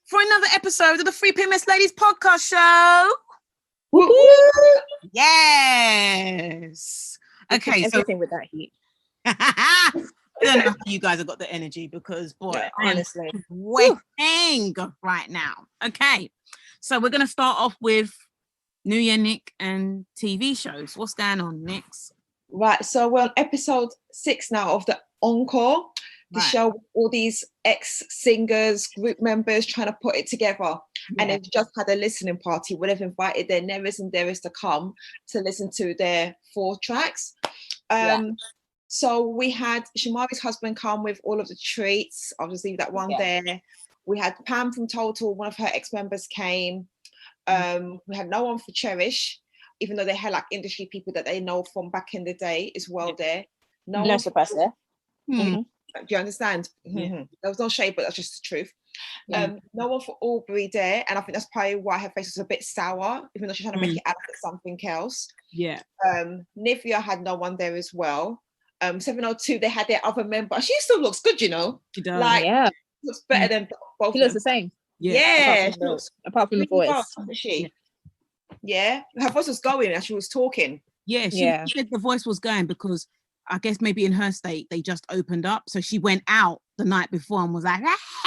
for another episode of the Free PMS Ladies podcast show. Woo-hoo. Yes. Okay, so everything with that heat. I don't know how you guys have got the energy because, boy, Yeah, honestly, I'm waiting right now. Okay, so we're going to start off with New Year, Nick, and TV shows. What's going on, Nix? Right, so we're on episode 6 now of the Encore, the show with all these ex-singers, group members trying to put it together. Yeah. And they've just had a listening party where they've invited their nearest and dearest to come to listen to their 4 tracks. So we had Shamari's husband come with all of the treats. I'll just leave that one there. We had Pam from Total, one of her ex-members came. We had no one for Cherish, even though they had like industry people that they know from back in the day as well there. No surprise there. Do you understand? There was no shade, but that's just the truth. No one for Aubrey there, and I think that's probably why her face was a bit sour, even though she's trying to make it out like something else. Nivea had no one there as well. 702, they had their other member. She still looks good, you know. She does. Like, looks better than both. She looks the same. Apart from the voice. She? Yeah, her voice was going as she was talking. She said the voice was going because I guess maybe in her state they just opened up, so she went out the night before and was like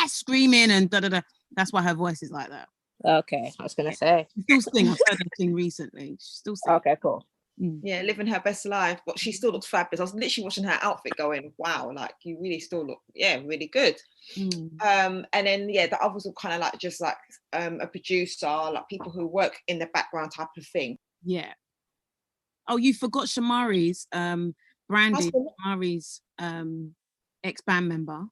screaming and da da da. That's why her voice is like that. Okay, I was gonna say. She still sing. I've heard her sing recently. She still sing. Okay, cool. Yeah, living her best life, but she still looks fabulous. I was literally watching her outfit going, wow, like you really still look really good. And then the others were kind of like just like a producer, like people who work in the background type of thing. Oh, you forgot Shamari's Brandy, Shamari's ex-band member.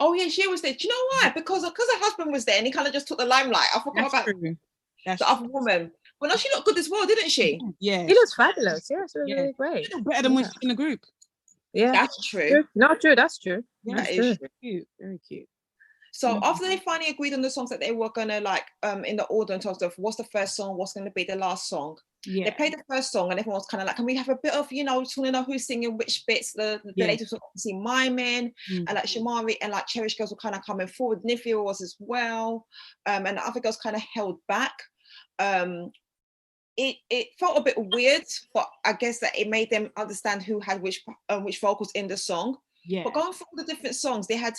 Oh yeah, she was there. Do you know why? Because her husband was there and he kind of just took the limelight. I forgot about the other woman. Well, no, she looked good as well, didn't she? Yeah. She looks fabulous. Yeah, she was really great. She looked better than when she's in the group. Yeah. That's true. Not true, that's true. Yeah, that is true. Cute. Very cute. So after they finally agreed on the songs that they were gonna like in the order in terms of what's the first song, what's gonna be the last song. They played the first song and everyone was kind of like, can we have a bit of, just want to know who's singing which bits. The ladies were obviously miming and like Shamari and like Cherish girls were kind of coming forward. Nivea was as well. And the other girls kind of held back. It felt a bit weird, but I guess that it made them understand who had which vocals in the song. But going through all the different songs, they had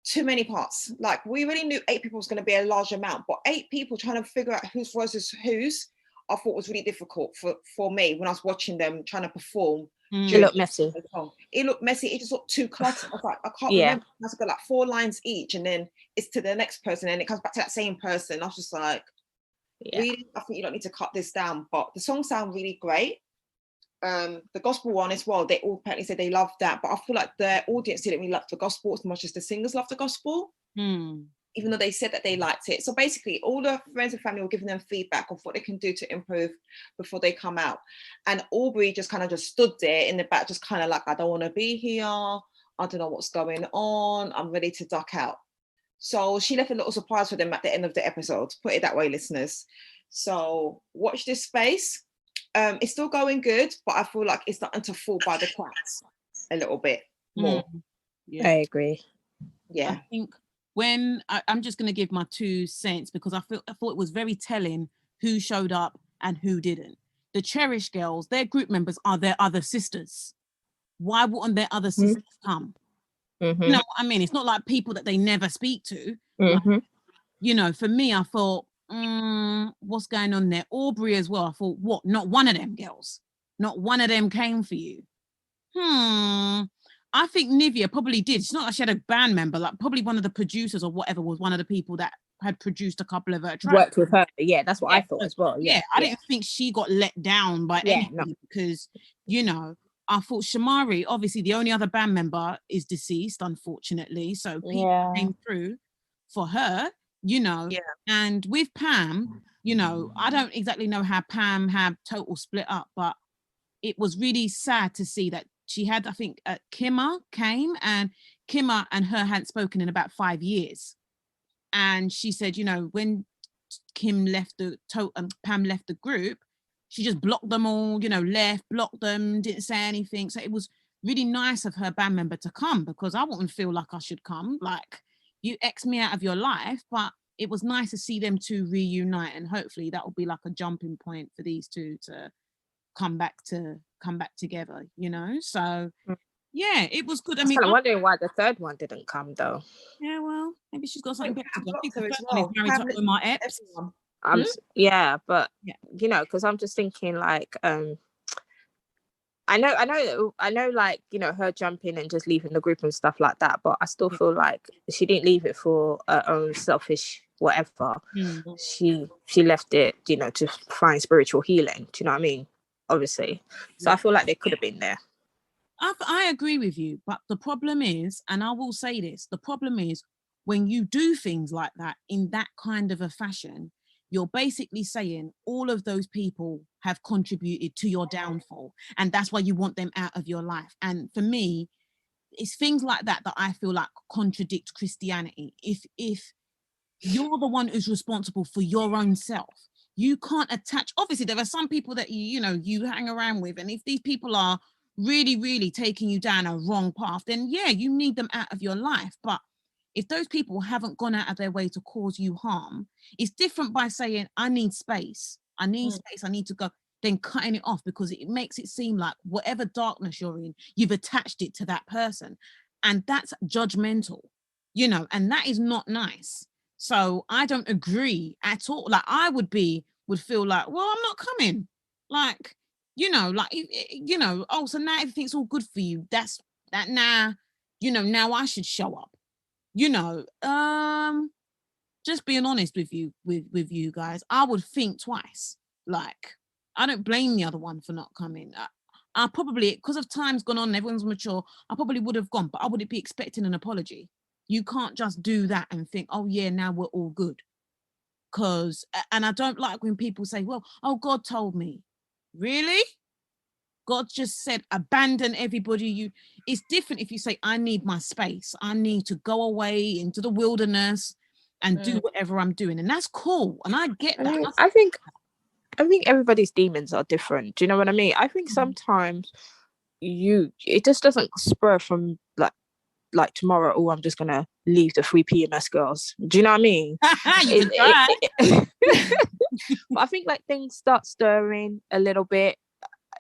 too many parts. Like we really knew 8 people was going to be a large amount, but 8 people trying to figure out whose voice is whose, I thought was really difficult for me when I was watching them trying to perform. It looked messy. It looked messy. It just looked too cluttered. I was like, I can't remember. I've got like 4 lines each, and then it's to the next person, and it comes back to that same person. I was just like, really? I think you don't need to cut this down. But the songs sound really great. The gospel one as well, they all apparently said they loved that, but I feel like the audience didn't really love the gospel as much as the singers loved the gospel, even though they said that they liked it. So basically all the friends and family were giving them feedback of what they can do to improve before they come out, and Aubrey just kind of just stood there in the back, just kind of like, I don't want to be here, I don't know what's going on, I'm ready to duck out. So she left a little surprise for them at the end of the episode, put it that way, listeners. So watch this space. It's still going good, but I feel like it's starting to fall by the cracks a little bit more. I agree. I think when I'm just going to give my 2 cents because I thought it was very telling who showed up and who didn't. The Cherish girls, their group members are their other sisters. Why wouldn't their other sisters come? You know what I mean? It's not like people that they never speak to. Like, for me, I thought, what's going on there? Aubrey as well. I thought, what? Not one of them girls. Not one of them came for you. I think Nivea probably did. It's not like she had a band member, like probably one of the producers or whatever was one of the people that had produced a couple of her tracks. Worked with her. Yeah, that's what I thought as well. I didn't think she got let down by anything because, I thought Shamari, obviously the only other band member is deceased, unfortunately. So people came through for her, and with Pam, I don't exactly know how Pam had Total split up, but it was really sad to see that she had, I think, Kimmer came, and Kimmer and her hadn't spoken in about 5 years. And she said, when Pam left the group, she just blocked them all, blocked them, didn't say anything. So it was really nice of her band member to come because I wouldn't feel like I should come. Like, you X me out of your life, but it was nice to see them two reunite, and hopefully that will be like a jumping point for these two to come back together, you know. So yeah, it was good. I mean, I'm wondering why the third one didn't come though. Yeah, well, maybe she's got something better to do. I think the first well. one is married to Omar Epps. Yeah, but you know, because I'm just thinking like I know, like, you know, her jumping and just leaving the group and stuff like that, but I still feel like she didn't leave it for her own selfish whatever. She left it, you know, to find spiritual healing. Do you know what I mean? Obviously. So I feel like they could have been there. I agree with you, but the problem is, and I will say this, the problem is when you do things like that in that kind of a fashion, you're basically saying all of those people have contributed to your downfall, and that's why you want them out of your life. And for me, it's things like that that I feel like contradict Christianity. If you're the one who's responsible for your own self, you can't attach. Obviously, there are some people that you know you hang around with, and if these people are really taking you down a wrong path, then yeah, you need them out of your life. But if those people haven't gone out of their way to cause you harm, it's different by saying, I need space, I need to go, then cutting it off, because it makes it seem like whatever darkness you're in, you've attached it to that person. And that's judgmental, you know, and that is not nice. So I don't agree at all. Like I would feel like, well, I'm not coming. Like, you know, like, you know, oh, so now everything's all good for you. That's that now, you know, now I should show up. You know, just being honest with you, with you guys, I would think twice. Like, I don't blame the other one for not coming. I probably, because of time's gone on, everyone's mature, I probably would have gone, but I wouldn't be expecting an apology. You can't just do that and think, oh yeah, now we're all good. And I don't like when people say, well, oh, God told me. Really? God just said, abandon everybody. It's different if you say, I need my space. I need to go away into the wilderness and do whatever I'm doing. And that's cool. And I get that. I think everybody's demons are different. Do you know what I mean? I think sometimes it just doesn't spur from like tomorrow, oh, I'm just gonna leave the 3 PMS girls. Do you know what I mean? But I think like things start stirring a little bit,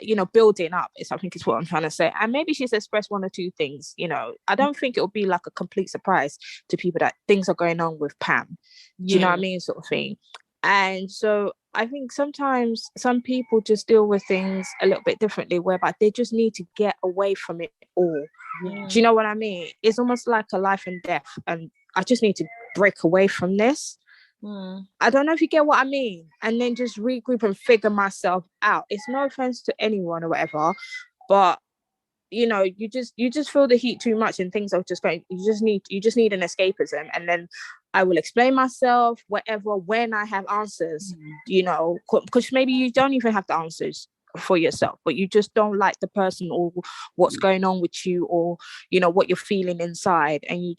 you know, building up is, I think, is what I'm trying to say. And maybe she's expressed one or two things, you know. I don't think it'll be like a complete surprise to people that things are going on with Pam. Do you know what I mean? Sort of thing. And so I think sometimes some people just deal with things a little bit differently, whereby they just need to get away from it all. Do you know what I mean? It's almost like a life and death, and I just need to break away from this. I don't know if you get what I mean. And then just regroup and figure myself out. It's no offense to anyone or whatever, but you know, you just feel the heat too much and things are just going, you just need an escapism, and then I will explain myself whatever when I have answers, you know, because maybe you don't even have the answers for yourself, but you just don't like the person or what's going on with you, or you know what you're feeling inside, and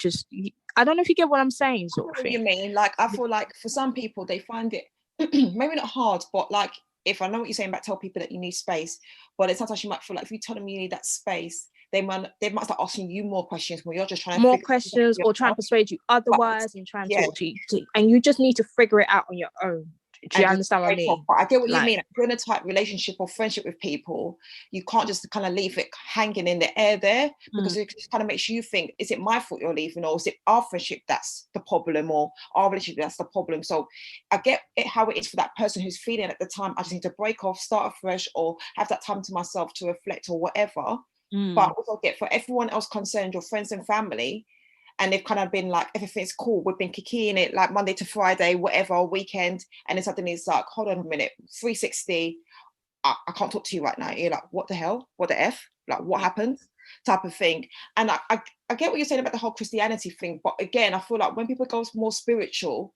I don't know if you get what I'm saying, sort of thing. You mean, like, I feel like for some people they find it maybe not hard, but like, if I know what you're saying about tell people that you need space, but it's sometimes you might feel like if you tell them you need that space, they might start asking you more questions when you're just trying to more questions, or trying to persuade you otherwise, and trying to talk to you, and you just need to figure it out on your own. Do you understand what I mean? I get what you mean. If you're in a tight relationship or friendship with people, you can't just kind of leave it hanging in the air there, because it just kind of makes you think, is it my fault you're leaving, or is it our friendship that's the problem, or our relationship that's the problem? So I get it, how it is for that person who's feeling at the time, I just need to break off, start afresh, or have that time to myself to reflect or whatever. But also get for everyone else concerned, your friends and family, and they've kind of been like, everything's cool, we've been kicking it like Monday to Friday, whatever, weekend, and then suddenly it's like, hold on a minute, 360, I can't talk to you right now. You're like, what the hell? What the F? Like, what happened? Type of thing. And I get what you're saying about the whole Christianity thing, but again, I feel like when people go more spiritual,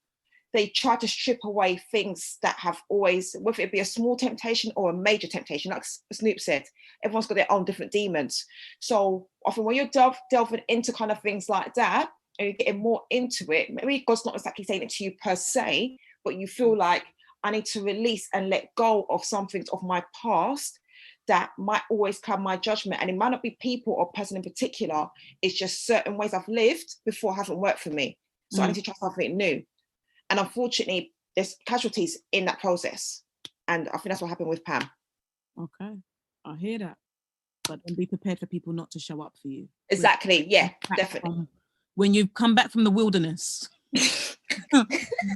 they try to strip away things that have always, whether it be a small temptation or a major temptation, like Snoop said, everyone's got their own different demons. So often when you're delving into kind of things like that, and you're getting more into it, maybe God's not exactly saying it to you per se, but you feel like, I need to release and let go of some things of my past that might always come my judgment. And it might not be people or person in particular, it's just certain ways I've lived before haven't worked for me. So I need to try something new. And unfortunately, there's casualties in that process. And I think that's what happened with Pam. Okay, I hear that. But then be prepared for people not to show up for you. Exactly. Yeah, definitely. When you come back from the wilderness,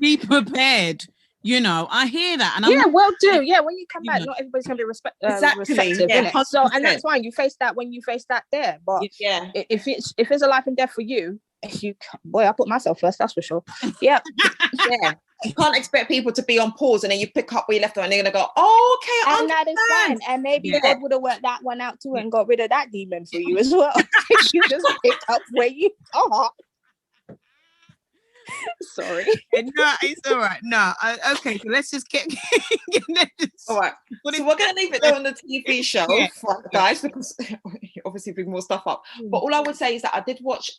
be prepared. You know, I hear that. And well do. Yeah, when you come back, not everybody's going to be receptive, yeah, innit? So, and that's fine. You face that when you face that there. But if it's a life and death for you, I put myself first, that's for sure. Yeah. Yeah. You can't expect people to be on pause and then you pick up where you left them and they're going to go, oh, okay, and that is fine. And maybe God would have worked that one out too and got rid of that demon for you as well. You just pick up where you are. Sorry. No, it's all right. No, okay. So let's just get. All right. So we're going to leave it there on the TV show, guys, because obviously bring more stuff up. But all I would say is that I did watch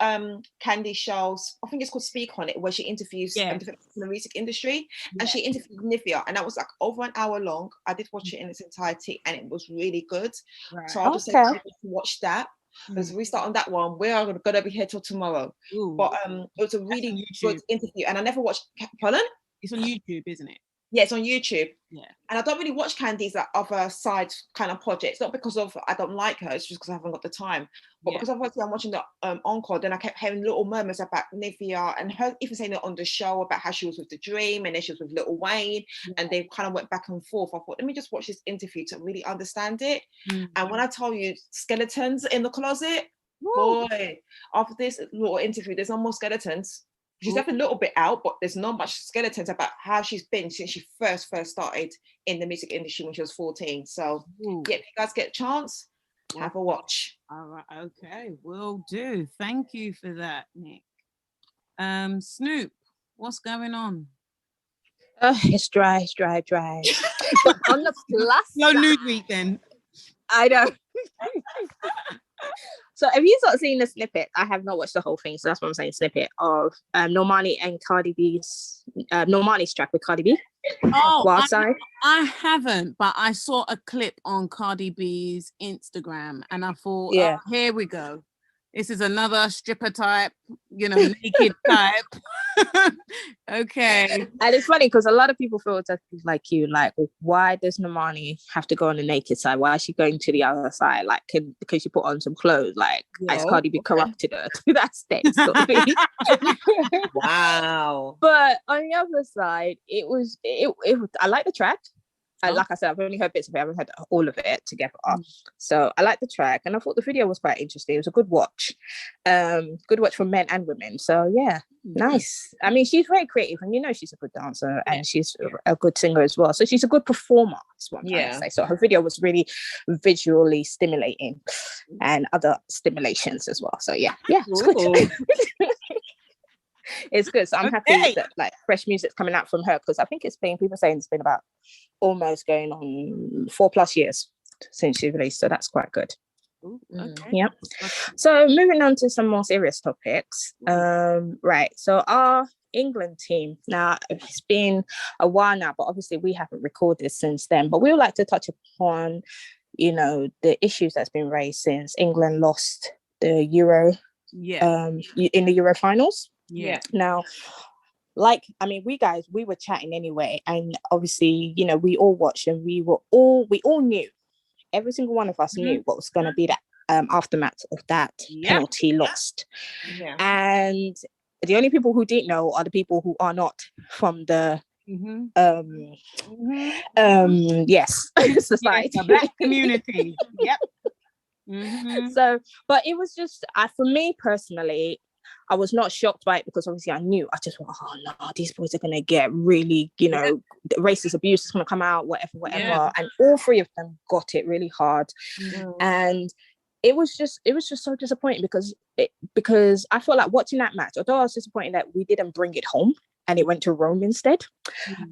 Candy's shows. I think it's called Speak On It, where she interviews different people in the music industry, and she interviewed Nivea, and that was like over an hour long. I did watch it in its entirety, and it was really good. Right. So I'll just say to people to watch that. Because we start on that one, we are gonna be here till tomorrow. But it was a really good interview, and I never watched. Pardon? It's on YouTube, isn't it? Yeah, it's on YouTube. Yeah. And I don't really watch Candy's like other side kind of projects. Not because of I don't like her, it's just because I haven't got the time. But because I'm watching the Encore, then I kept hearing little murmurs about Nivea and her even saying it on the show about how she was with The Dream and then she was with Lil Wayne, and they kind of went back and forth. I thought, let me just watch this interview to really understand it. And when I tell you skeletons in the closet, boy, after this little interview, there's no more skeletons. She's left a little bit out, but there's not much skeletons about how she's been since she first started in the music industry when she was 14. So if you guys get a chance, have a watch. All right, okay, will do. Thank you for that, Nick. Snoop, what's going on? It's dry. But on the plus no news week then. I know. So have you sort of seen the snippet? I have not watched the whole thing, so that's what I'm saying, snippet of Normani and Cardi B's Normani's track with Cardi B. I haven't, but I saw a clip on Cardi B's Instagram and I thought, here we go. This is another stripper type, naked type. Okay. And it's funny because a lot of people feel exactly like you, like, why does Normani have to go on the naked side? Why is she going to the other side? Like, because she put on some clothes, like, has Cardi B corrupted her to that state? Sort of thing. Wow. But on the other side, it was I like the track. Like I said, I've only heard bits of it. I haven't heard all of it together. So I like the track, and I thought the video was quite interesting. It was a good watch. Good watch for men and women. So yeah, nice. I mean, she's very creative, and she's a good dancer, and she's a good singer as well. So she's a good performer. That's what I'm trying to say. So her video was really visually stimulating, and other stimulations as well. So yeah, it's good. It's good. So I'm happy that like fresh music's coming out from her, because I think people saying it's been about almost going on 4+ years since she released. So that's quite good. Yep. So moving on to some more serious topics. Right. So our England team, now it's been a while now, but obviously we haven't recorded since then. But we would like to touch upon, the issues that's been raised since England lost the Euro in the Euro finals. Yeah. Now, we were chatting anyway, and obviously, we all watched, and we all knew, every single one of us knew what was going to be that aftermath of that penalty lost. Yeah. And the only people who didn't know are the people who are not from the society, the black community. Yep. So, but it was just for me personally, I was not shocked by it, because obviously I knew, I just went, oh no, these boys are going to get really, racist abuse is going to come out, whatever. And all three of them got it really hard. And it was just so disappointing, because I felt like watching that match, although I was disappointed that we didn't bring it home and it went to Rome instead.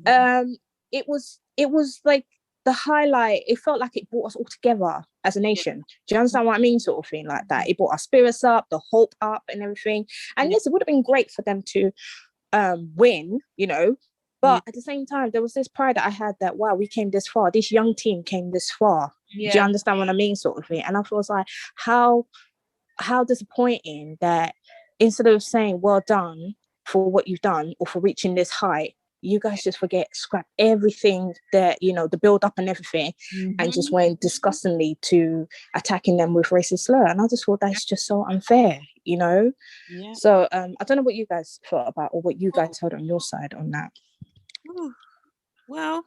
It was like the highlight. It felt like it brought us all together as a nation. Do you understand what I mean? Sort of thing like that. It brought our spirits up, the hope up, and everything. And yes, it would have been great for them to win, but at the same time, there was this pride that I had that, wow, we came this far. This young team came this far. Do you understand what I mean? Sort of thing. And I was like, how disappointing that instead of saying well done, for what you've done or for reaching this height, you guys just scrap everything that, you know, the build up and everything, and just went disgustingly to attacking them with racist slur. And I just thought that's just so unfair, you know? Yeah. So I don't know what you guys thought about, or what you guys heard on your side on that. Well,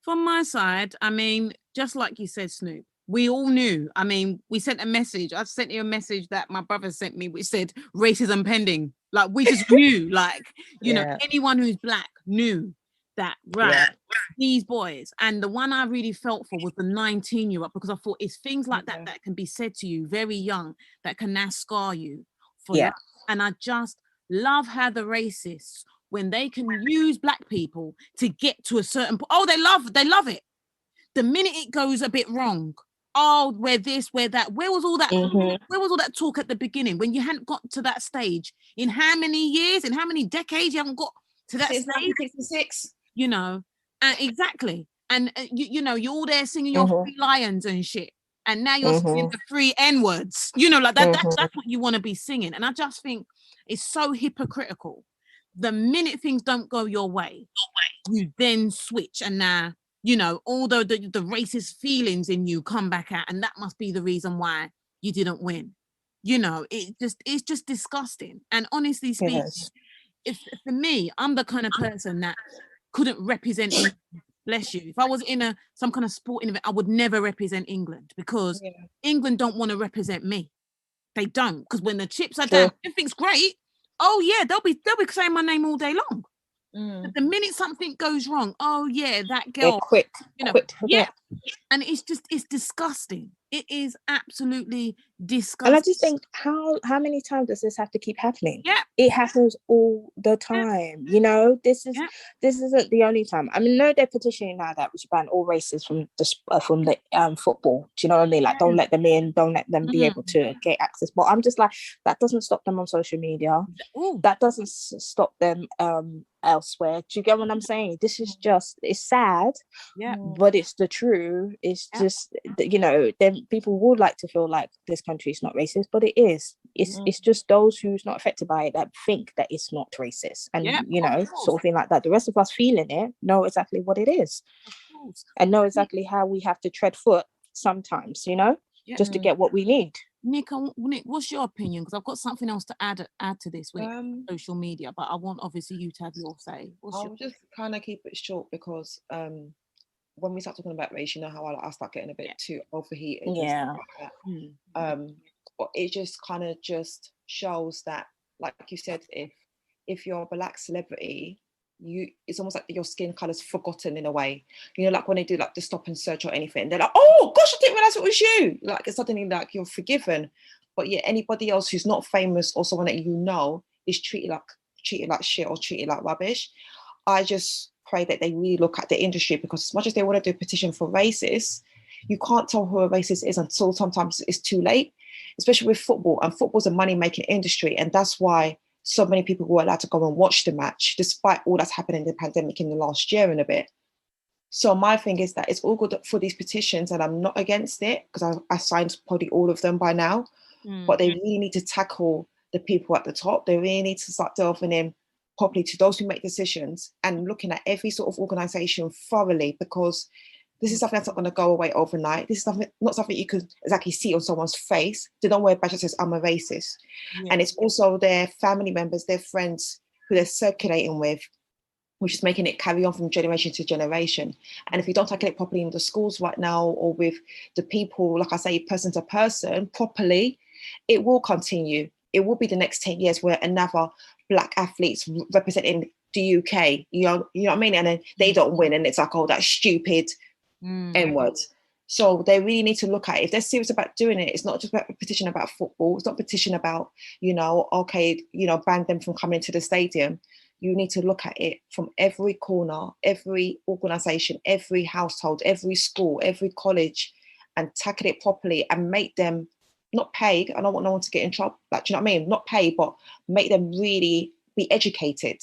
from my side, I mean, just like you said, Snoop, we all knew. I mean, we sent a message. I sent you a message that my brother sent me, which said racism pending. Like, we just knew, like, you know, anyone who's black knew that, right, these boys. And the one I really felt for was the 19-year-old, because I thought it's things like that that can be said to you very young that can now scar you for life. And I just love how the racists, when they can use black people to get to a certain point, oh, they love it. The minute it goes a bit wrong, oh, we're this, we're that. Where was all that? Where was all that talk at the beginning when you hadn't got to that stage? In how many years? In how many decades you haven't got to that stage? 1966. You know, exactly. And you know, you're all there singing your Free Lions and shit, and now you're singing the free N words. You know, like that. That's what you want to be singing. And I just think it's so hypocritical. The minute things don't go your way, you then switch, and now, you know, although the racist feelings in you come back out, and that must be the reason why you didn't win. You know, it's just disgusting. And honestly speaking, if for me, I'm the kind of person that couldn't represent England. Bless you. If I was in some kind of sporting event, I would never represent England, because England don't want to represent me. They don't, because when the chips are down, everything's great. Oh yeah, they'll be saying my name all day long. But the minute something goes wrong, oh yeah, that girl, quick, you know, quick to forget. And it's disgusting. It is absolutely disgusting. And I just think, how many times does this have to keep happening? Yeah, it happens all the time. You know, this isn't the only time. I mean, no, they're petitioning now that we should ban all races from the football. Do you know what I mean? Like, don't let them in, don't let them be able to get access. But I'm just like, that doesn't stop them on social media. That doesn't stop them elsewhere. Do you get what I'm saying? This is just, it's sad, but it's the truth. It's just, you know, then people would like to feel like this country is not racist, but it is. It's just those who's not affected by it that think that it's not racist, and you know, sort of thing like that. The rest of us feeling it know exactly what it is, and know exactly how we have to tread foot sometimes, you know, just to get what we need. Nick, what's your opinion? Because I've got something else to add to this when it comes to social media, but I want obviously you to have your say. I'll just kind of keep it short, because when we start talking about race, you know how I start getting a bit too overheated. Yeah. But it just kind of just shows that, like you said, if you're a black celebrity, it's almost like your skin color's forgotten in a way. You know, like when they do like the stop and search or anything, they're like, oh gosh, I didn't realize it was you. Like, it's suddenly like you're forgiven. But yeah, anybody else who's not famous or someone that you know is treated like shit or treated like rubbish. I just pray that they really look at the industry, because as much as they want to do a petition for racists, you can't tell who a racist is until sometimes it's too late, especially with football. And football's a money-making industry, and that's why so many people were allowed to go and watch the match, despite all that's happened in the pandemic in the last year and a bit. So my thing is that it's all good for these petitions, and I'm not against it, because I signed probably all of them by now. But they really need to tackle the people at the top. They really need to start delving in properly to those who make decisions and looking at every sort of organization thoroughly, because this is something that's not going to go away overnight. This is not something you could exactly see on someone's face. They don't wear a badge that says, I'm a racist. And it's also their family members, their friends who they're circulating with, which is making it carry on from generation to generation. And if you don't tackle it properly in the schools right now, or with the people, like I say, person to person properly, it will continue. It will be the next 10 years where another black athlete's representing the UK, you know what I mean? And then they don't win, and it's like, oh, that stupid N-word. So they really need to look at it. If they're serious about doing it, it's not just about a petition about football. It's not a petition about, you know, okay, you know, ban them from coming into the stadium. You need to look at it from every corner, every organization, every household, every school, every college, and tackle it properly and make them not pay. I don't want no one to get in trouble. Like, do you know what I mean? Not pay, but make them really be educated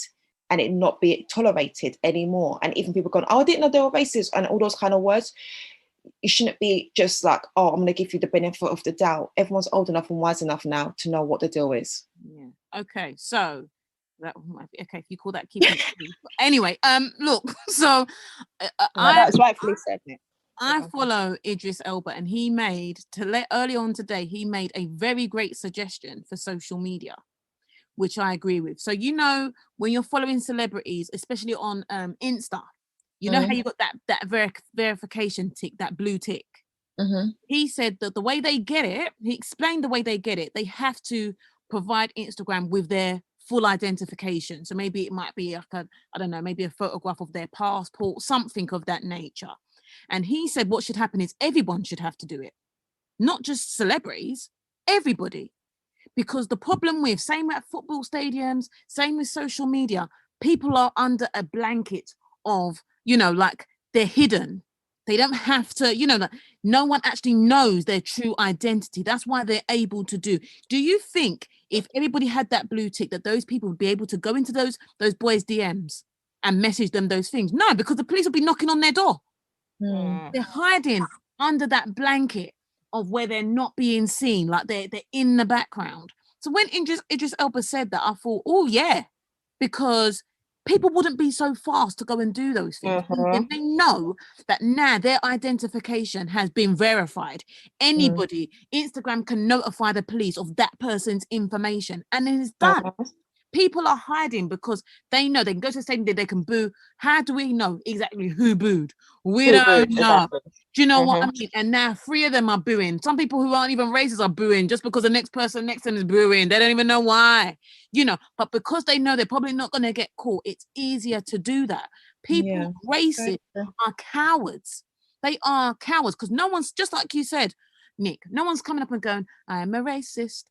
and it not be tolerated anymore. And even people going, oh, I didn't know they were racist, and all those kind of words. You shouldn't be just like, oh, I'm going to give you the benefit of the doubt. Everyone's old enough and wise enough now to know what the deal is. Yeah. Okay, so That okay, if you call that keeping it. Anyway, look, so that's rightfully said, Nick. I follow Idris Elba, and he made early on today, he made a very great suggestion for social media, which I agree with. So, you know, when you're following celebrities, especially on Insta, you know how you got that verification tick, that blue tick. He said that the way they get it, he explained the way they get it, they have to provide Instagram with their full identification. So maybe it might be like I don't know, maybe a photograph of their passport, something of that nature. And he said what should happen is everyone should have to do it, not just celebrities, everybody. Because the problem with, same at football stadiums, same with social media, people are under a blanket of, you know, like they're hidden. They don't have to, you know, like no one actually knows their true identity. That's why they're able to do. Do you think if everybody had that blue tick, that those people would be able to go into those boys' DMs and message them those things? No, because the police will be knocking on their door. They're hiding under that blanket of where they're not being seen, like they're in the background. So when Idris Elba said that, I thought, oh yeah, because people wouldn't be so fast to go and do those things. And they know that now their identification has been verified. Anybody, Instagram can notify the police of that person's information, and it is done. People are hiding because they know they can go to the stadium, they can boo. How do we know exactly who booed? We don't know. Exactly. Do you know what I mean? And now 3 of them are booing. Some people who aren't even racist are booing just because the next person next to them is booing. They don't even know why, you know, but because they know they're probably not going to get caught, it's easier to do that. People, racists, are cowards. They are cowards because no one's, just like you said, Nick, no one's coming up and going, I'm a racist,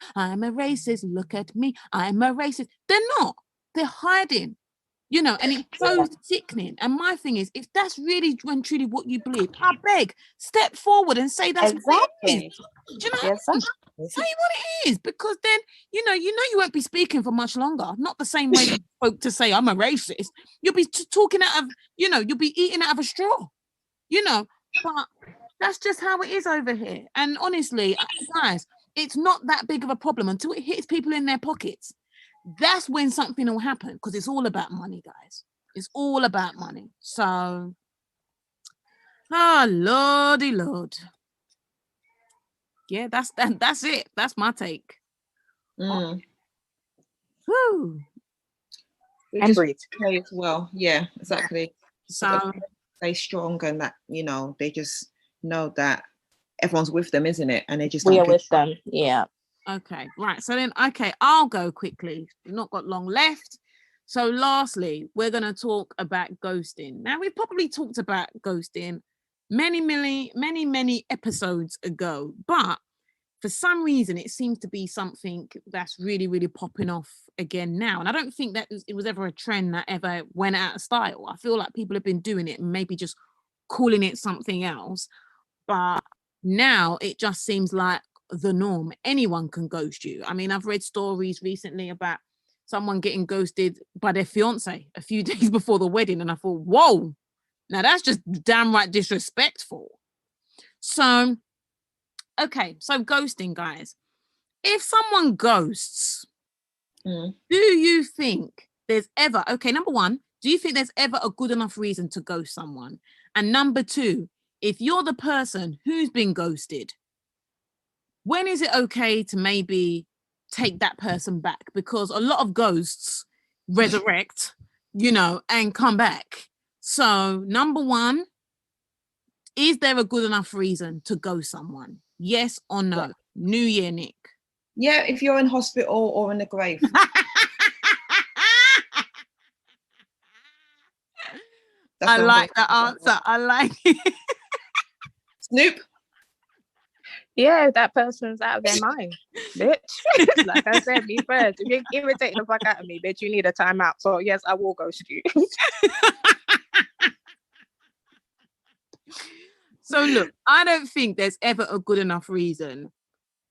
look at me, I'm a racist. They're not. They're hiding, you know, and it's so sickening. And my thing is, if that's really and truly what you believe, I beg, step forward and say that's what it is. Do you know what I mean? Say what it is, because then, you know you won't be speaking for much longer. Not the same way you spoke to say, I'm a racist. You'll be talking out of, you know, you'll be eating out of a straw, you know, but that's just how it is over here. And honestly, guys, it's not that big of a problem until it hits people in their pockets. That's when something will happen, because it's all about money, guys. It's all about money. So, lordy lord. Yeah, that's it. That's my take. Woo. And breathe. Play as well. Yeah, exactly. So stay strong, and that, you know, they just know that everyone's with them, isn't it? And they just we are with them. Yeah. Okay, right. So then, okay, I'll go quickly. We've not got long left. So lastly, we're going to talk about ghosting. Now, we've probably talked about ghosting many episodes ago, but for some reason, it seems to be something that's really, really popping off again now. And I don't think that it was ever a trend that ever went out of style. I feel like people have been doing it and maybe just calling it something else. But now it just seems like the norm. Anyone can ghost you. I mean, I've read stories recently about someone getting ghosted by their fiance a few days before the wedding. And I thought, whoa, now that's just downright disrespectful. So, okay, so ghosting, guys. If someone ghosts, do you think there's ever, okay, number one, do you think there's ever a good enough reason to ghost someone? And number two, if you're the person who's been ghosted, when is it okay to maybe take that person back? Because a lot of ghosts resurrect, you know, and come back. So number one, is there a good enough reason to ghost someone? Yes or no? Yeah. New Year, Nick. Yeah, if you're in hospital or in the grave. I like that answer. I like it. Snoop? Yeah, that person's out of their mind, bitch. Like I said, be first. If you're irritating the fuck out of me, bitch, you need a timeout. So yes, I will ghost you. So look, I don't think there's ever a good enough reason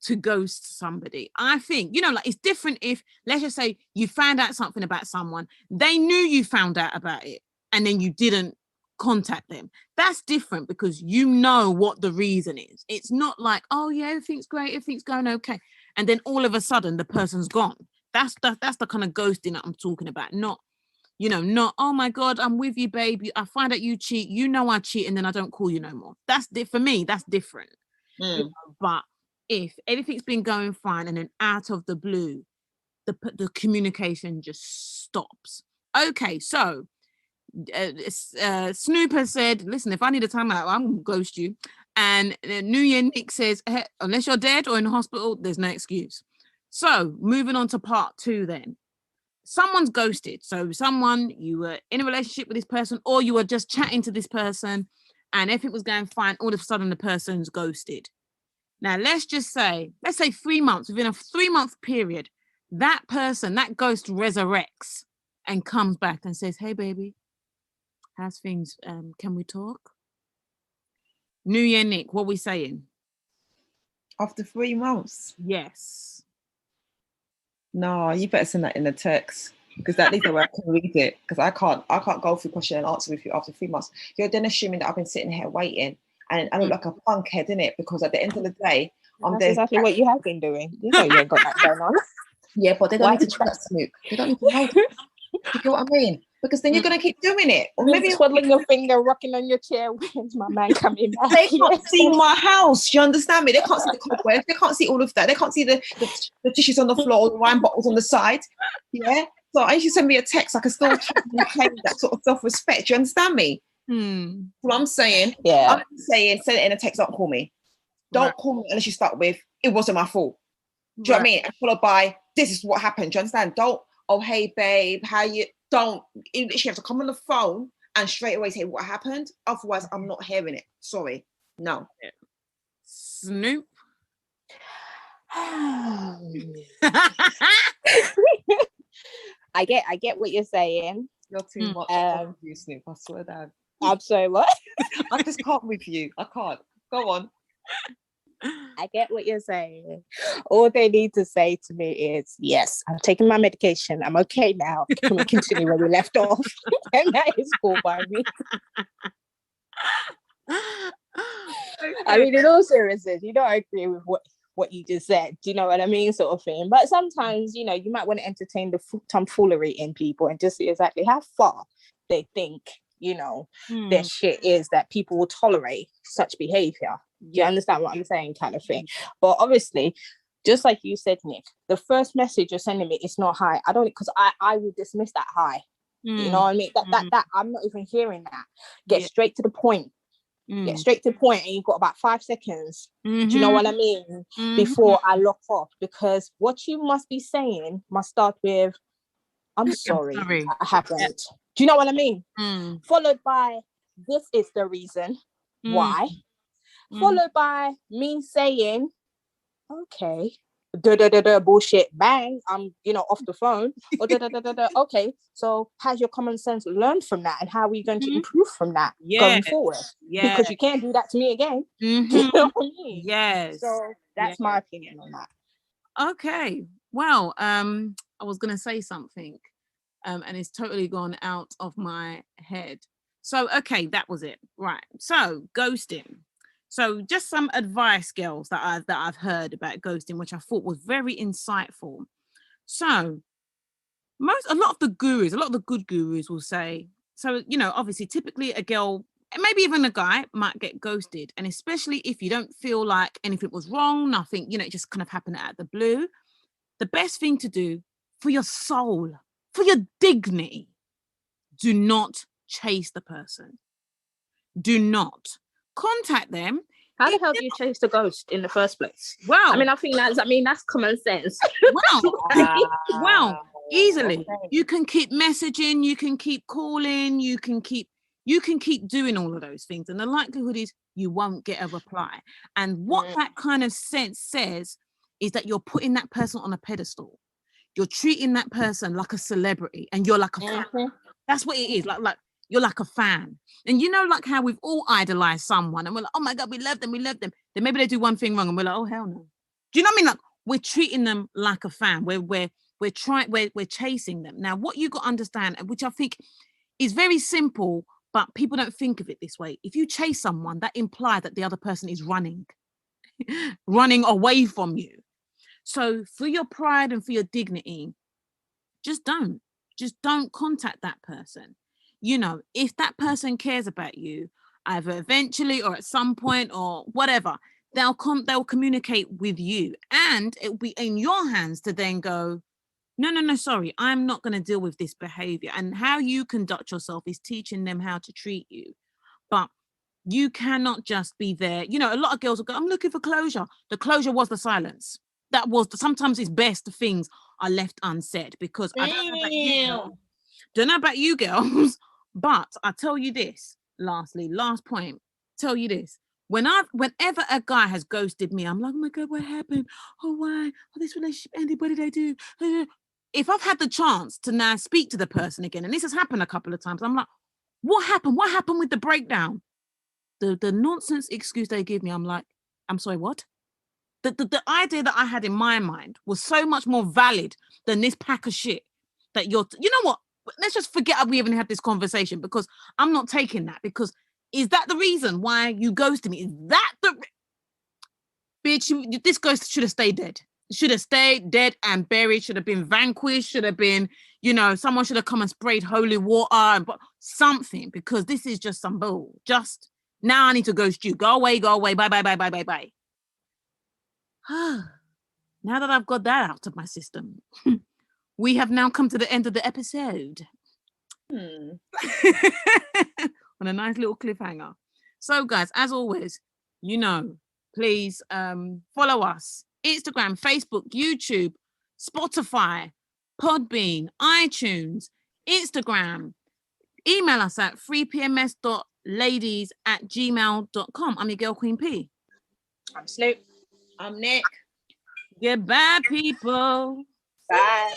to ghost somebody. I think, you know, like it's different if, let's just say you found out something about someone, they knew you found out about it, and then you didn't contact them. That's different because you know what the reason is. It's not like, oh yeah, everything's great, everything's going okay, and then all of a sudden the person's gone. That's the kind of ghosting that I'm talking about. Not, not, oh my God, I'm with you, babe. I find out you cheat. I cheat, and then I don't call you no more. For me, that's different. But if anything's been going fine and then out of the blue, the communication just stops. Okay, so Snoop has said, listen, if I need a timeout, I'm gonna ghost you. And New Year Nick says, hey, unless you're dead or in hospital, there's no excuse. So moving on to part 2 then. Someone's ghosted. So you were in a relationship with this person, or you were just chatting to this person, and if it was going fine, all of a sudden the person's ghosted. Now, let's say 3 months, within a 3-month period, that person, that ghost resurrects and comes back and says, hey, baby, how's things? Can we talk? New Year Nick, what are we saying? After 3 months? Yes. No, you better send that in a text, because at least I can read it, because I can't go through question and answer with you after 3 months. You're then assuming that I've been sitting here waiting, and I look like a punk head, innit? Because at the end of the day, that's exactly what you have been doing. You know you ain't got that going on. Yeah, but they don't need to know that, Snoop. They don't need to know that. Do you get what I mean? Because then you're going to keep doing it. Or maybe twiddling your finger, rocking on your chair. When's my man coming back? They can't see my house. You understand me? They can't see the cobwebs. They can't see all of that. They can't see the tissues on the floor, the wine bottles on the side. Yeah. So I used to send me a text. I can still claim that sort of self-respect. You understand me? What I'm saying. Yeah. I'm saying send it in a text. Don't call me. Don't call me unless you start with, it wasn't my fault. Do you know what I mean? And followed by, this is what happened. Do you understand? Don't, oh, hey, babe, how you, don't, you literally have to come on the phone and straight away say what happened. Otherwise, I'm not hearing it. Sorry. No. Snoop. I get what you're saying. You're too much. I you, Snoop. I swear down. I'm sorry, what? I just can't with you. I can't. Go on. I get what you're saying. All they need to say to me is, yes, I'm taking my medication. I'm okay now. Can we continue where we left off? And that is cool by me. Okay. I mean, in all seriousness, I agree with what you just said. Do you know what I mean? Sort of thing. But sometimes, you might want to entertain the tomfoolery in people and just see exactly how far they think, their shit is, that people will tolerate such behavior. Do you understand what I'm saying, kind of thing? But obviously, just like you said, Nick, the first message you're sending me is not hi. I don't, because I will dismiss that hi. You know what I mean? That I'm not even hearing that. Get straight to the point. Get straight to the point, and you've got about 5 seconds. Do you know what I mean? Before I lock off, because what you must be saying must start with, I'm sorry. I haven't. Do you know what I mean? Followed by, this is the reason why. Followed by me saying, okay, bullshit, bang, I'm off the phone, or okay, so has your common sense learned from that, and how are we going to improve from that going forward? Because you can't do that to me again. You know what I mean? Yes. So that's my opinion on that. Okay, well, I was gonna say something, and it's totally gone out of my head. So okay, that was it. Right. So ghosting. So just some advice, girls, that I've heard about ghosting, which I thought was very insightful. So a lot of the good gurus will say, so, obviously, typically a girl, maybe even a guy, might get ghosted. And especially if you don't feel like anything was wrong, nothing, it just kind of happened out of the blue. The best thing to do for your soul, for your dignity, do not chase the person. Do not contact them. How the hell do you chase the ghost in the first place? Well, I think that's common sense. Well, easily. Okay. You can keep messaging, you can keep calling, you can keep doing all of those things, and the likelihood is you won't get a reply. And what that kind of sense says is that you're putting that person on a pedestal. You're treating that person like a celebrity, and you're like a fan. That's what it is. Like you're like a fan. And like how we've all idolized someone, and we're like, oh my God, we love them. Then maybe they do one thing wrong, and we're like, oh hell no. Do you know what I mean? Like, we're treating them like a fan. We're chasing them. Now, what you got to understand, which I think is very simple, but people don't think of it this way. If you chase someone, that implies that the other person is running away from you. So for your pride and for your dignity, just don't contact that person. You know, if that person cares about you, either eventually or at some point or whatever, they'll communicate with you, and it'll be in your hands to then go, no, sorry, I'm not going to deal with this behavior. And how you conduct yourself is teaching them how to treat you. But you cannot just be there. You know, a lot of girls will go, I'm looking for closure. The closure was the silence. Sometimes it's best things are left unsaid, because I don't know about you girls, but I tell you this, last point, tell you this. Whenever a guy has ghosted me, I'm like, oh my God, what happened? Oh, why? Oh, this relationship ended. What did I do? If I've had the chance to now speak to the person again, and this has happened a couple of times, I'm like, what happened? What happened with the breakdown? The nonsense excuse they give me, I'm like, I'm sorry, what? The idea that I had in my mind was so much more valid than this pack of shit that you know what? Let's just forget we even had this conversation, because I'm not taking that. Because is that the reason why you ghosted me? Is that the bitch? This ghost should have stayed dead. Should have stayed dead and buried. Should have been vanquished. Should have been, you know, someone should have come and sprayed holy water and something, because this is just some bull. Just now I need to ghost you. Go away. Bye. Now that I've got that out of my system, we have now come to the end of the episode. On a nice little cliffhanger. So guys, as always, you know, please follow us. Instagram, Facebook, YouTube, Spotify, Podbean, iTunes, Instagram. Email us at freepms.ladies@gmail.com. I'm your girl, Queen P. I'm Snoop. I'm Nick. Goodbye, people. Bye.